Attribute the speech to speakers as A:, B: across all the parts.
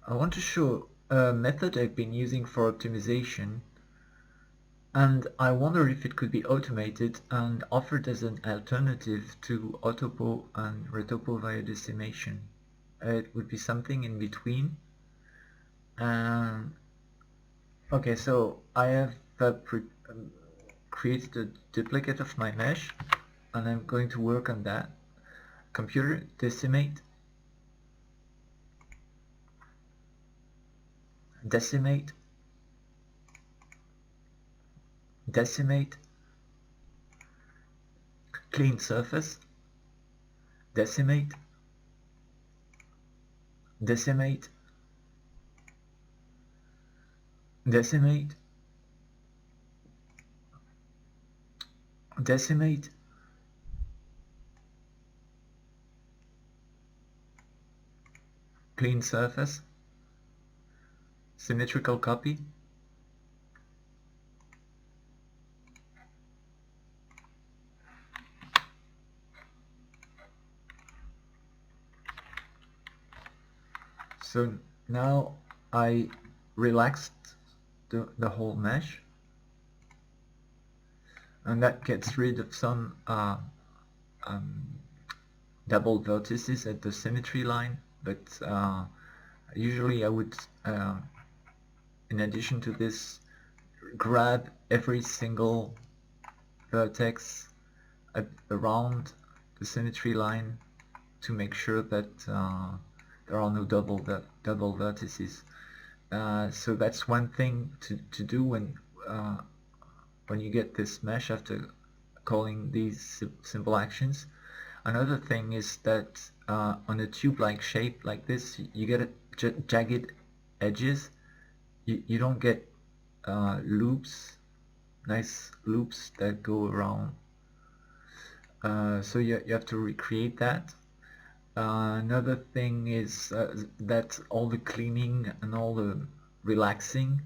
A: I want to show a method I've been using for optimization, and I wonder if it could be automated and offered as an alternative to autopo and retopo via decimation. It would be something in between. Um, okay, so I have created a duplicate of my mesh, and I'm going to work on that. Computer, decimate, decimate, decimate, clean surface, decimate, decimate, decimate, decimate, clean surface, symmetrical copy, so now I relaxed the whole mesh, and that gets rid of some um, double vertices at the symmetry line, but usually I would, in addition to this, grab every single vertex around the symmetry line to make sure that there are no double vertices. So that's one thing to do when you get this mesh after calling these simple actions. Another thing is that on a tube-like shape like this, you get jagged edges. You don't get loops, nice loops that go around. So you have to recreate that. Another thing is that all the cleaning and all the relaxing,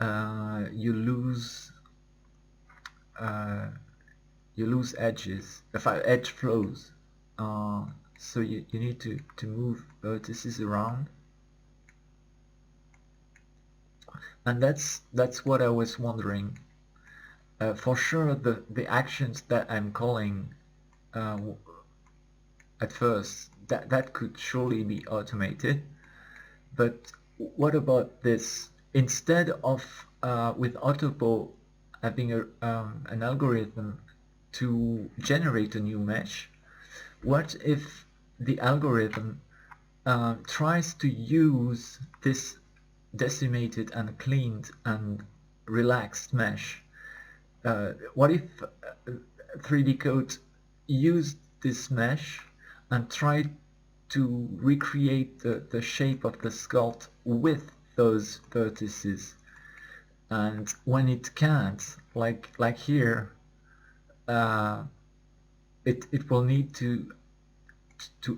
A: you lose uh, edges, edge flows. So you need to move vertices around, and that's what I was wondering. For sure, the actions that I'm calling uh, at first, that could surely be automated. But what about this? Instead of with autopo having an algorithm to generate a new mesh, what if the algorithm tries to use this decimated and cleaned and relaxed mesh? What if 3D Code used this mesh and tried to recreate the shape of the sculpt with those vertices? And when it can't, like here, uh, it will need to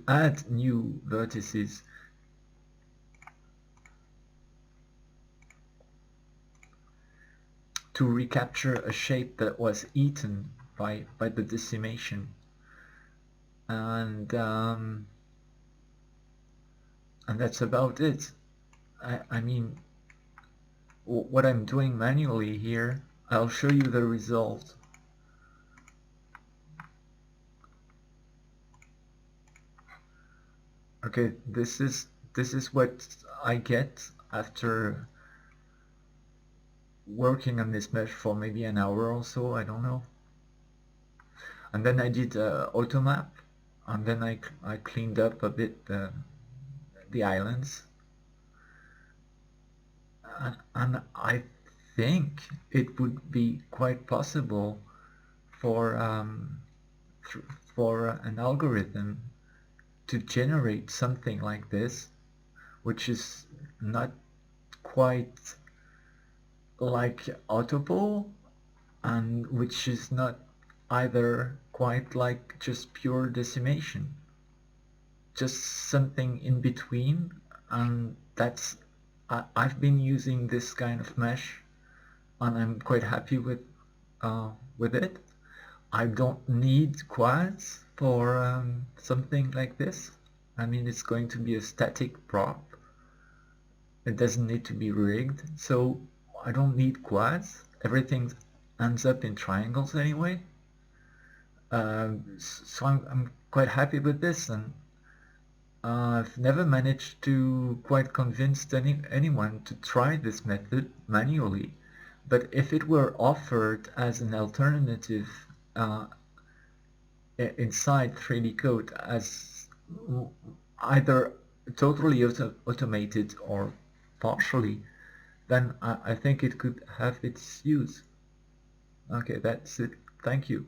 A: add new vertices to recapture a shape that was eaten by the decimation. And that's about it. I mean, what I'm doing manually here, I'll show you the result. Okay, this is what I get after working on this mesh for maybe an hour or so, I don't know. And then I did automap, and then I cleaned up a bit the islands, and I think it would be quite possible for for an algorithm to generate something like this, which is not quite like autopo, and which is not either quite like just pure decimation, just something in between. And that's I've been using this kind of mesh, and I'm quite happy with it. I don't need quads for something like this. I mean, it's going to be a static prop, it doesn't need to be rigged, so I don't need quads. Everything ends up in triangles anyway. So I'm quite happy with this, and I've never managed to quite convince anyone to try this method manually. But if it were offered as an alternative uh, inside 3D code as either totally automated or partially, then I think it could have its use. Okay, that's it. Thank you.